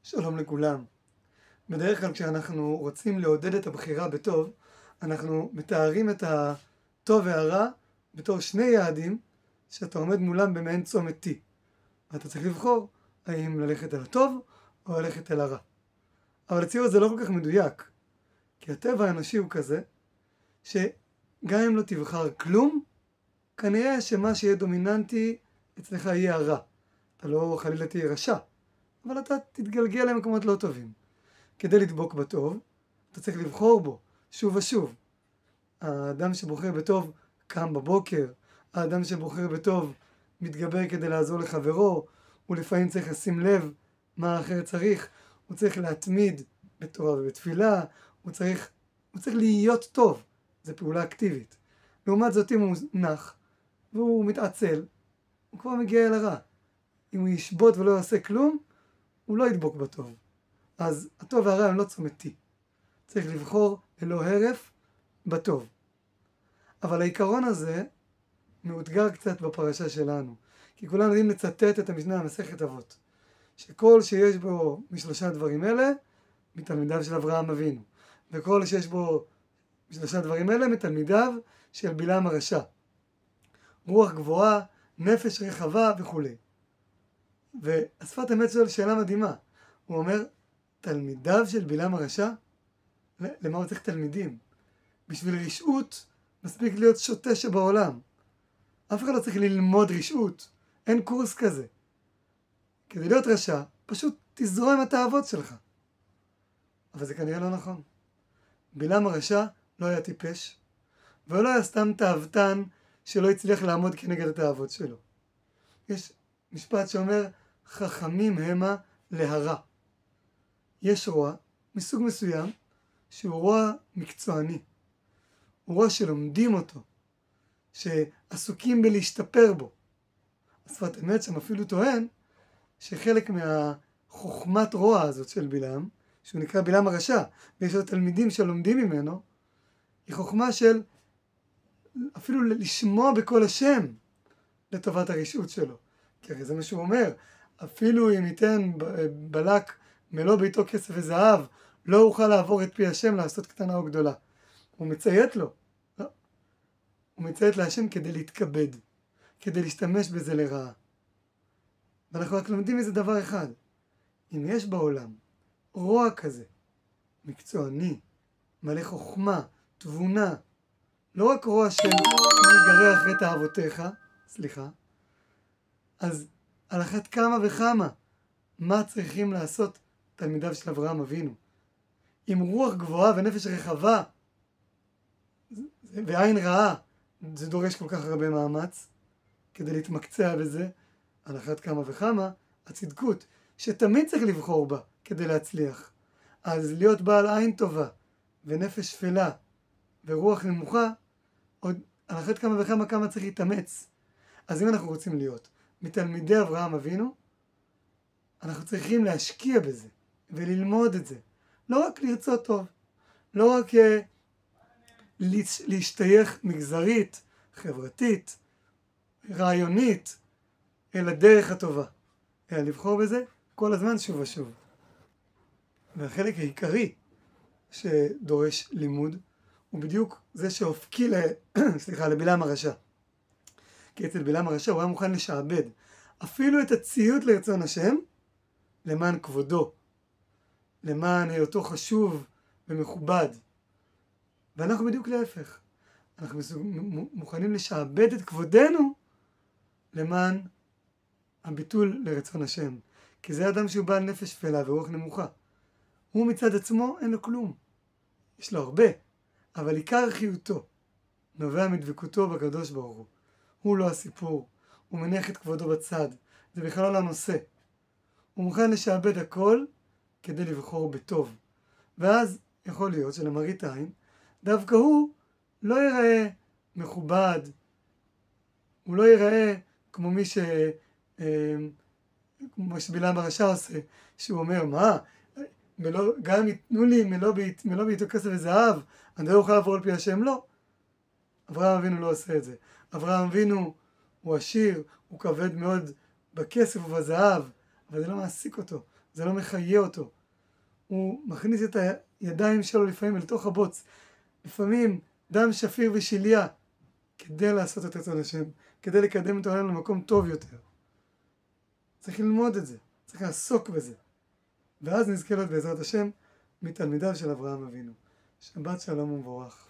שלום לכולם. בדרך כלל כשאנחנו רוצים לעודד את הבחירה בטוב, אנחנו מתארים את הטוב והרע בתור שני יעדים שאתה עומד מולם במעין צומת T. ואתה צריך לבחור האם ללכת אל הטוב או ללכת אל הרע. אבל הציור הזה לא כל כך מדויק, כי הטבע האנושי הוא כזה, שגם אם לא תבחר כלום, כנראה שמה שיהיה דומיננטי אצלך יהיה הרע. אתה לא חלילה תהיה רשע, אבל אתה תתגלגל למקומות לא טובים. כדי לדבוק בטוב, אתה צריך לבחור בו שוב ושוב. האדם שבוחר בטוב קם בבוקר, האדם שבוחר בטוב מתגבר כדי לעזור לחברו, הוא לפעמים צריך לשים לב מה האחר צריך, הוא צריך להתמיד בתורה ובתפילה, הוא צריך להיות טוב, זו פעולה אקטיבית. לעומת זאת אם הוא נח והוא מתעצל, הוא כבר מגיע אל הרע. אם הוא ישבות ולא יעשה כלום, הוא לא ידבוק בטוב. אז הטוב והרע הם לא צומתי. צריך לבחור ללא הרף בטוב. אבל העיקרון הזה מאותגר קצת בפרשה שלנו. כי כולנו יודעים לצטט את המשנה במסכת אבות. שכל שיש בו משלושה דברים אלה, מתלמידיו של אברהם אבינו. וכל שיש בו משלושה דברים אלה, מתלמידיו של בלעם הרשע. רוח גבוהה, נפש רחבה וכו'. והשפת אמת שואל שאלה מדהימה. הוא אומר, תלמידיו של בלעם הרשע? למה הוא צריך תלמידים? בשביל רשעות מספיק להיות שוטה שבעולם. אף אחד לא צריך ללמוד רשעות. אין קורס כזה. כדי להיות רשע, פשוט תזרום את האהבות שלך. אבל זה כנראה לא נכון. בלעם הרשע לא היה טיפש, ולא היה סתם תאוותן שלא הצליח לעמוד כנגד התאוות שלו. יש משפט שאומר, חכמים המה להרע. יש רוע מסוג מסוים שהוא רוע מקצועני. הוא רוע שלומדים אותו, שעסוקים בלהשתפר בו. השפת אמת שם אפילו טוען שחלק מהחוכמת רוע הזאת של בלעם, שהוא נקרא בלעם הרשע, ויש לו תלמידים שלומדים ממנו, היא חוכמה של אפילו לשמוע בקול השם לטובת הרשעות שלו. כי הרי זה מה שהוא אומר, אפילו אם ייתן בלק מלוא ביתו כסף וזהב, לא אוכל לעבור את פי השם לעשות קטנה או גדולה. הוא מציית לו. לא. הוא מציית להשם כדי להתכבד, כדי להשתמש בזה לרעה. ואנחנו רק לומדים איזה דבר אחד. אם יש בעולם רוע כזה, מקצועני, מלא חוכמה, תבונה, לא רק רוע של ניגרע אחרי תאוותיך, סליחה, אז על אחת כמה וכמה, מה צריכים לעשות תלמידיו של אברהם אבינו? עם רוח גבוהה ונפש רחבה ועין רעה, זה דורש כל כך הרבה מאמץ כדי להתמקצע בזה. על אחת כמה וכמה, הצדקות, שתמיד צריך לבחור בה כדי להצליח. אז להיות בעל עין טובה ונפש שפלה ורוח נמוכה, עוד על אחת כמה וכמה כמה צריך להתאמץ. אז אם אנחנו רוצים להיות מתלמידי אברהם אבינו, אנחנו צריכים להשקיע בזה וללמוד את זה. לא רק לרצות טוב, לא רק להשתייך מגזרית, חברתית, רעיונית, אלא דרך הטובה. אלא לבחור בזה כל הזמן שוב ושוב. והחלק העיקרי שדורש לימוד, הוא בדיוק זה שהופקי לבלעם הרשע. כי אצל בלעם הרשע הוא היה מוכן לשעבד אפילו את הציות לרצון השם, למען כבודו, למען היותו חשוב ומכובד. ואנחנו בדיוק להפך. אנחנו מוכנים לשעבד את כבודנו למען הביטול לרצון השם. כי זה אדם שהוא בעל נפש שפלה ורוח נמוכה. הוא מצד עצמו אין לו כלום. יש לו הרבה, אבל עיקר חיותו נובע מדבקותו בקדוש ברוך הוא. הוא לא הסיפור. הוא מניח את כבודו בצד. זה בכלל לא הנושא. הוא מוכן לשעבד הכל כדי לבחור בטוב. ואז יכול להיות שלמראית עין, דווקא הוא לא ייראה מכובד, הוא לא ייראה כמו כמו שבלעם הרשע עושה, שהוא אומר, מה? גם אם ייתנו לי מלוא ביתו כסף וזהב, אני לא אוכל לעבור על פי השם? לא. אברהם אבינו לא עושה את זה. אברהם אבינו הוא עשיר, הוא כבד מאוד בכסף ובזהב, אבל זה לא מעסיק אותו. זה לא מחיה אותו. הוא מכניס את הידיים שלו לפעמים לתוך הבוץ, לפעמים דם שפיר ושליה, כדי לעשות את רצון השם, כדי לקדם את העולם למקום טוב יותר. צריך ללמוד את זה, צריך לעסוק בזה. ואז נזכה להיות בעזרת השם מתלמידיו של אברהם אבינו. שבת שלום ומבורך.